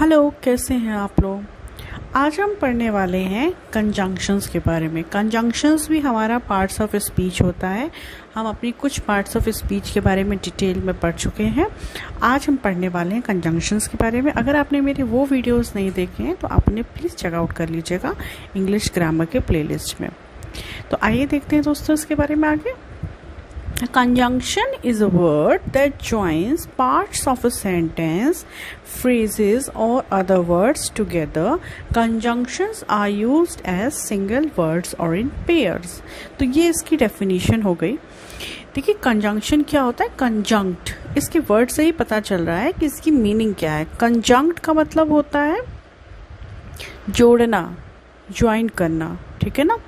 Hello, कैसे हैं आप लोग। आज हम पढ़ने वाले हैं कंजंक्शंस के बारे में। कंजंक्शंस भी हमारा पार्ट्स ऑफ स्पीच होता है। हम अपनी कुछ पार्ट्स ऑफ स्पीच के बारे में डिटेल में पढ़ चुके हैं। आज हम पढ़ने वाले हैं कंजंक्शंस के बारे में। अगर आपने मेरे वो वीडियोस नहीं देखे हैं तो आपने प्लीज़ चेकआउट कर लीजिएगा इंग्लिश ग्रामर के प्लेलिस्ट में। तो आइए देखते हैं दोस्तों इसके बारे में आगे। Conjunction is a word that joins parts of a sentence, phrases or other words together. Conjunctions are used as single words or in pairs. तो ये इसकी definition हो गई। देखिए conjunction क्या होता है। conjunct, इसके वर्ड से ही पता चल रहा है कि इसकी मीनिंग क्या है। conjunct का मतलब होता है जोड़ना, ज्वाइन करना, ठीक है ना।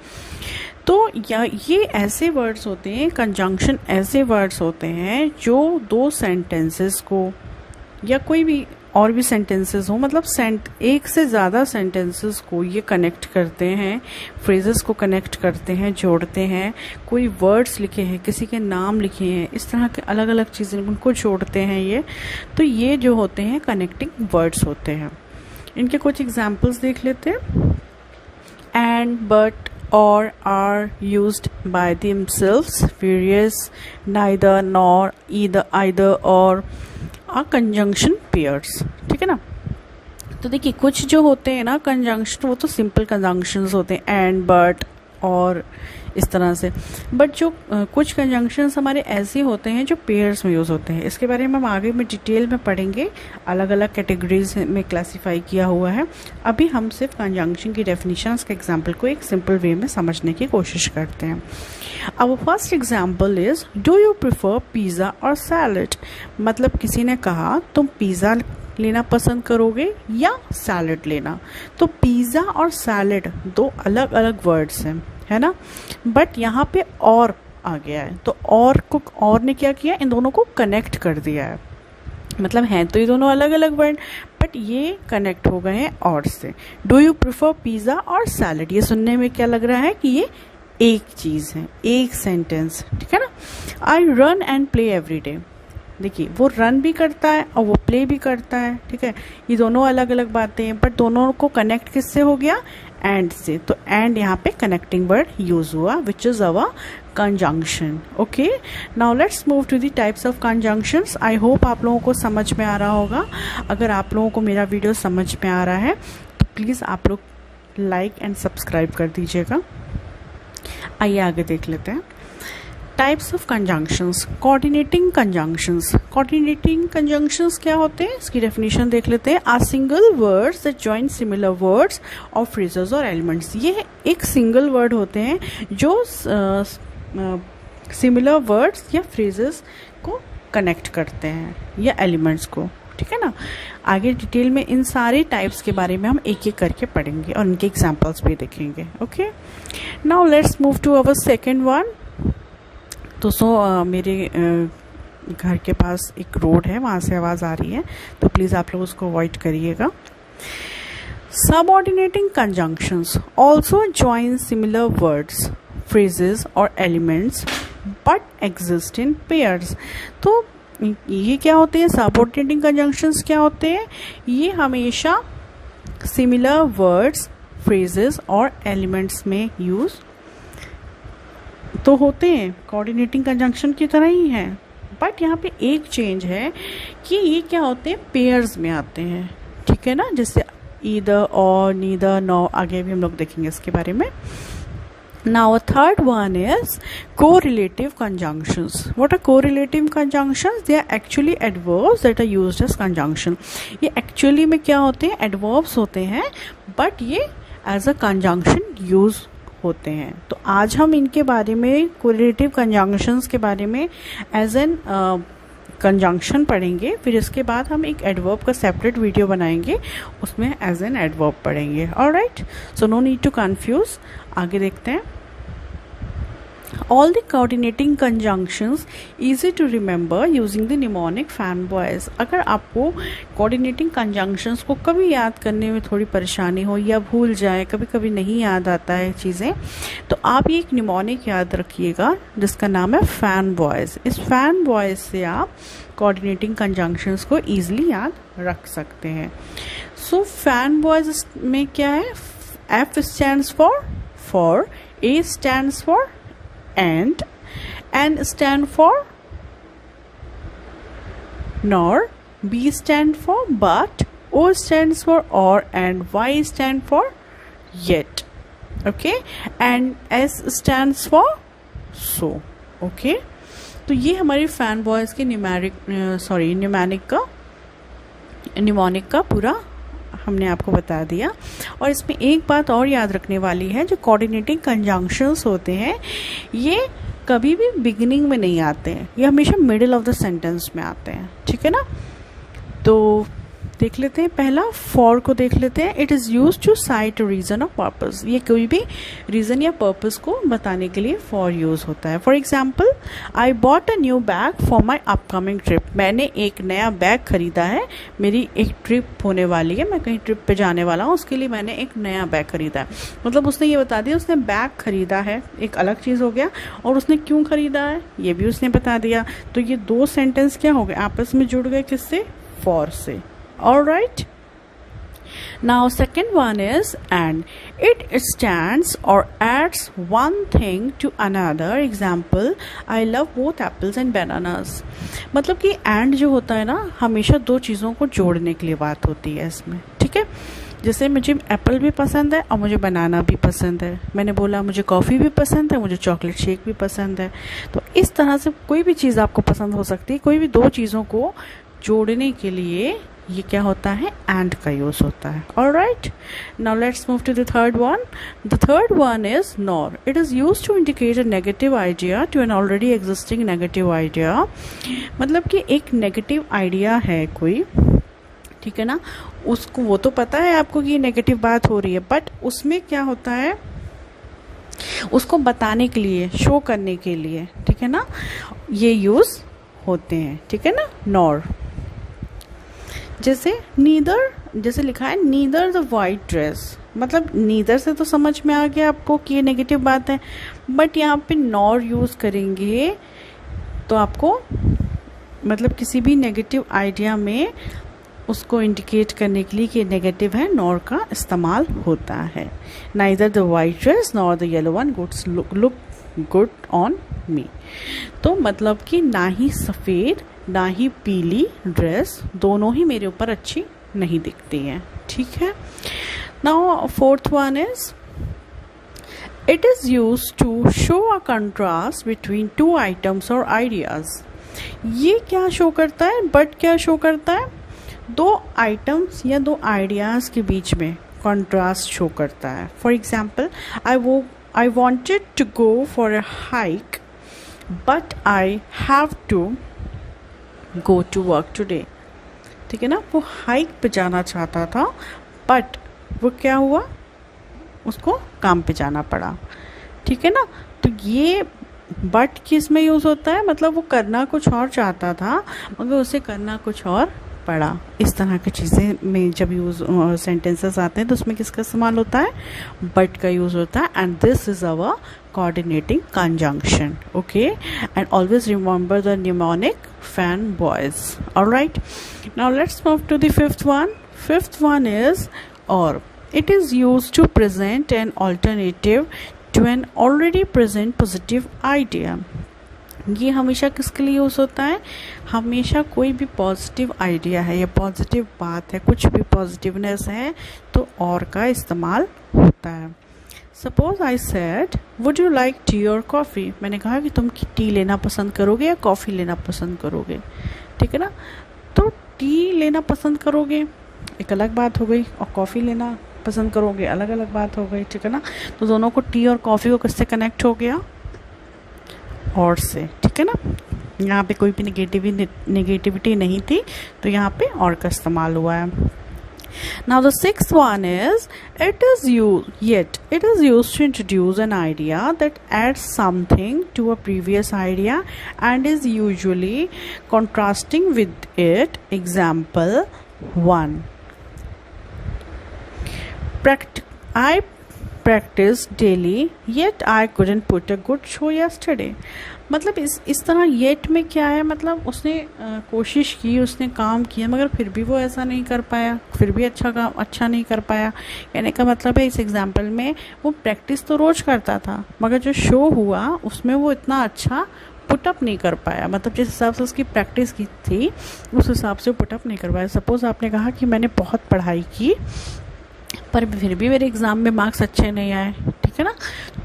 तो ये ऐसे वर्ड्स होते हैं, कंजंक्शन ऐसे वर्ड्स होते हैं जो दो सेंटेंसेस को या कोई भी और भी सेंटेंसेस हो, मतलब एक से ज़्यादा सेंटेंसेस को ये कनेक्ट करते हैं, फ्रेजेस को कनेक्ट करते हैं, जोड़ते हैं। कोई वर्ड्स लिखे हैं, किसी के नाम लिखे हैं, इस तरह के अलग अलग चीज़ें उनको जोड़ते हैं ये। तो ये जो होते हैं कनेक्टिंग वर्ड्स होते हैं। इनके कुछ एग्जाम्पल्स देख लेते हैं। And, but, or are used by themselves, various, neither, nor, either or are conjunction pairs, ठीक है ना। तो देखिए कुछ जो होते हैं ना कंजंक्शन, वो तो सिंपल कंजंक्शंस होते हैं, एंड, बट, और इस तरह से। बट जो कुछ कंजंक्शंस हमारे ऐसे होते हैं जो पेयर्स में यूज़ होते हैं। इसके बारे में हम आगे में डिटेल में पढ़ेंगे। अलग अलग कैटेगरीज में क्लासिफाई किया हुआ है। अभी हम सिर्फ कंजंक्शन की डेफिनेशंस के एग्जाम्पल को एक सिंपल वे में समझने की कोशिश करते हैं। अब first example is, do you prefer pizza और सैलड। मतलब किसी ने कहा तुम पिज़्ज़ा लेना पसंद करोगे या सैलड लेना। तो पिज़्ज़ा और सैलड दो अलग अलग वर्ड्स हैं, है ना। बट यहाँ पे और आ गया है, तो और ने क्या किया, इन दोनों को कनेक्ट कर दिया है। मतलब हैं तो ये दोनों अलग अलग वर्ड, बट ये कनेक्ट हो गए हैं और से। डू यू प्रिफर पिज़्ज़ा और सैलड, ये सुनने में क्या लग रहा है कि ये एक चीज़ है, एक सेंटेंस, ठीक है ना। I run and play every day. देखिए वो रन भी करता है और वो प्ले भी करता है, ठीक है। ये दोनों अलग अलग बातें हैं, बट दोनों को कनेक्ट किससे हो गया, एंड से। तो एंड यहाँ पे कनेक्टिंग वर्ड यूज हुआ, which is our conjunction. Okay, now let's move to the types of conjunctions. I hope आप लोगों को समझ में आ रहा होगा। अगर आप लोगों को मेरा वीडियो समझ में आ रहा है तो प्लीज़ आप लोग लाइक एंड सब्सक्राइब कर दीजिएगा। आइए आगे देख लेते हैं। Types of conjunctions. Coordinating conjunctions. Coordinating conjunctions क्या होते हैं, इसकी डेफिनेशन देख लेते हैं। Are single words that join similar words or phrases और एलिमेंट्स। ये एक सिंगल वर्ड होते हैं जो सिमिलर वर्ड्स या फ्रेजेस को कनेक्ट करते हैं या एलिमेंट्स को, ठीक है ना। आगे डिटेल में इन सारे टाइप्स के बारे में हम एक एक करके पढ़ेंगे और इनके एग्जाम्पल्स भी देखेंगे। Okay, now let's move to our second one. दोस्तों मेरे घर के पास एक रोड है, वहाँ से आवाज़ आ रही है, तो प्लीज़ आप लोग उसको अवॉइड करिएगा। Subordinating conjunctions also join similar words, phrases और elements but exist in pairs. तो ये क्या होते हैं, सबऑर्डिनेटिंग कंजंक्शंस क्या होते हैं, ये हमेशा सिमिलर वर्ड्स, फ्रेजेस और एलिमेंट्स में यूज़ तो होते हैं, कोऑर्डिनेटिंग कंजंक्शन की तरह ही है। बट यहाँ पे एक चेंज है कि ये क्या होते हैं, पेयर्स में आते हैं, ठीक है ना। जैसे ईदर और नीदर, नो, आगे भी हम लोग देखेंगे इसके बारे में। Now third one is correlative conjunctions. What are correlative conjunctions? They are actually adverbs that are used as conjunction. ये एक्चुअली में क्या होते हैं, एडवर्ब्स होते हैं, बट ये एज अ कंजंक्शन यूज होते हैं। तो आज हम इनके बारे में, कोरिलेटिव कंजंक्शंस के बारे में एज एन कंजंक्शन पढ़ेंगे। फिर इसके बाद हम एक एडवर्ब का सेपरेट वीडियो बनाएंगे, उसमें एज एन एडवर्ब पढ़ेंगे। Alright, so no need to confuse. आगे देखते हैं। All the coordinating conjunctions easy to remember using the mnemonic fan voice। अगर आपको coordinating conjunctions को कभी याद करने में थोड़ी परेशानी हो या भूल जाए, कभी कभी नहीं याद आता है चीज़ें, तो आप ये एक mnemonic याद रखिएगा जिसका नाम है fan voice। इस fan voice से आप coordinating conjunctions को easily याद रख सकते हैं। सो फैन बॉयज में क्या है, F stands for, A stands for and, N stand for nor, B stand for but, O stands for or, and Y stand for yet. Okay, and S stands for so. Okay, तो ये हमारी fan boys के mnemonic का पूरा हमने आपको बता दिया। और इसमें एक बात और याद रखने वाली है, जो कोऑर्डिनेटिंग कंजंक्शंस होते हैं ये कभी भी बिगिनिंग में नहीं आते हैं, ये हमेशा मिडिल ऑफ द सेंटेंस में आते हैं। ठीक है ना, तो देख लेते हैं। पहला फॉर को देख लेते हैं। It is use to cite reason or purpose, ये कोई भी रीजन या पर्पस को बताने के लिए फॉर यूज होता है। For example, I bought a new bag for my upcoming trip, मैंने एक नया बैग खरीदा है, मेरी एक ट्रिप होने वाली है, मैं कहीं ट्रिप पे जाने वाला हूँ, उसके लिए मैंने एक नया बैग खरीदा है। मतलब उसने ये बता दिया उसने बैग खरीदा है, एक अलग चीज़ हो गया, और उसने क्यों खरीदा है ये भी उसने बता दिया। तो ये दो सेंटेंस क्या हो गए, आपस में जुड़ गए, किससे, फॉर से। All right. Now second one is and. It stands or adds one thing to another. Example, I love both apples and bananas. मतलब कि and जो होता है ना, हमेशा दो चीज़ों को जोड़ने के लिए बात होती है इसमें। ठीक है, जैसे मुझे एप्पल भी पसंद है और मुझे बनाना भी पसंद है, मैंने बोला मुझे कॉफ़ी भी पसंद है, मुझे चॉकलेट शेक भी पसंद है। तो इस तरह से कोई भी चीज़ आपको पसंद हो सकती है, कोई भी दो चीज़ों को जोड़ने के लिए ये क्या होता है, एंड का यूज होता है। Alright, now let's move to the third one. The third one is nor. It is use to indicate a negative idea to an already existing negative idea. मतलब कि एक नेगेटिव आइडिया है कोई, ठीक है ना, उसको वो तो पता है आपको कि ये नेगेटिव बात हो रही है, बट उसमें क्या होता है, उसको बताने के लिए, शो करने के लिए, ठीक है ना, ये यूज होते हैं। ठीक है ना, नॉर। जैसे नीदर, जैसे लिखा है नीदर द वाइट ड्रेस, मतलब नीदर से तो समझ में आ गया आपको कि ये नेगेटिव बात है, बट यहाँ पे नॉर यूज़ करेंगे तो आपको मतलब किसी भी नेगेटिव आइडिया में उसको इंडिकेट करने के लिए कि नेगेटिव है, नॉर का इस्तेमाल होता है। Neither the white dress nor the yellow one goods look good on me. तो मतलब कि ना ही सफ़ेद ना ही पीली ड्रेस, दोनों ही मेरे ऊपर अच्छी नहीं दिखती हैं। ठीक है, now fourth one is it is use to show a contrast between two items or ideas. ये क्या शो करता है, बट क्या शो करता है, दो आइटम्स या दो आइडियाज़ के बीच में कंट्रास्ट शो करता है। For example, I wanted to go for a hike, but I have to go to work today. ठीक है ना, वो हाइक पे जाना चाहता था, बट वो क्या हुआ, उसको काम पे जाना पड़ा। ठीक है ना, तो ये बट किस में यूज़ होता है, मतलब वो करना कुछ और चाहता था मगर उसे करना कुछ और पड़ा। इस तरह की चीज़ें में जब यूज़ सेंटेंसेस आते हैं तो उसमें किसका इस्तेमाल होता है, बट का यूज़ होता है। And this is our coordinating conjunction. Okay, and always remember the mnemonic fan boys. All right, now let's move to the fifth one. Fifth one is or. It is used to present an alternative to an already present positive idea. ये हमेशा किसके लिए use होता है, हमेशा कोई भी positive idea है या पॉजिटिव बात है, कुछ भी पॉजिटिवनेस है तो और का इस्तेमाल होता है। Suppose I said would you like T और कॉफ़ी, मैंने कहा कि तुम टी लेना पसंद करोगे या कॉफ़ी लेना पसंद करोगे। ठीक है ना, तो टी लेना पसंद करोगे एक अलग बात हो गई, और कॉफ़ी लेना पसंद करोगे अलग अलग बात हो गई। ठीक है ना, तो दोनों को टी और कॉफ़ी को किससे कनेक्ट हो गया, और से। ठीक है ना, यहाँ पे कोई भी नेगेटिविटी नहीं थी तो यहाँ पे और का इस्तेमाल हुआ है। Now the sixth one is it is used to introduce an idea that adds something to a previous idea and is usually contrasting with it. Example 1. I practice daily, yet I couldn't put a good show yesterday. मतलब इस तरह yet में क्या है, मतलब उसने कोशिश की, उसने काम किया, मगर फिर भी वो ऐसा नहीं कर पाया, फिर भी अच्छा नहीं कर पाया। कहने का मतलब है इस एग्जाम्पल में वो प्रैक्टिस तो रोज़ करता था, मगर जो शो हुआ उसमें वो इतना अच्छा पुटअप नहीं कर पाया। मतलब जिस हिसाब से उसकी प्रैक्टिस की थी उस हिसाब से पुटअप नहीं कर पाया। सपोज़ आपने कहा कि मैंने बहुत पढ़ाई की पर फिर भी मेरे एग्ज़ाम में मार्क्स अच्छे नहीं आए, ठीक है ना।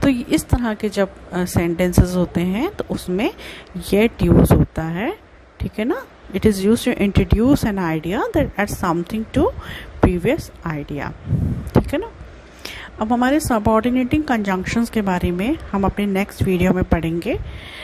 तो इस तरह के जब सेंटेंसेस होते हैं तो उसमें येट यूज़ होता है, ठीक है ना। It is use to introduce an idea that add something to previous idea, ठीक है ना। अब हमारे सबऑर्डिनेटिंग कंजंक्शंस के बारे में हम अपने नेक्स्ट वीडियो में पढ़ेंगे।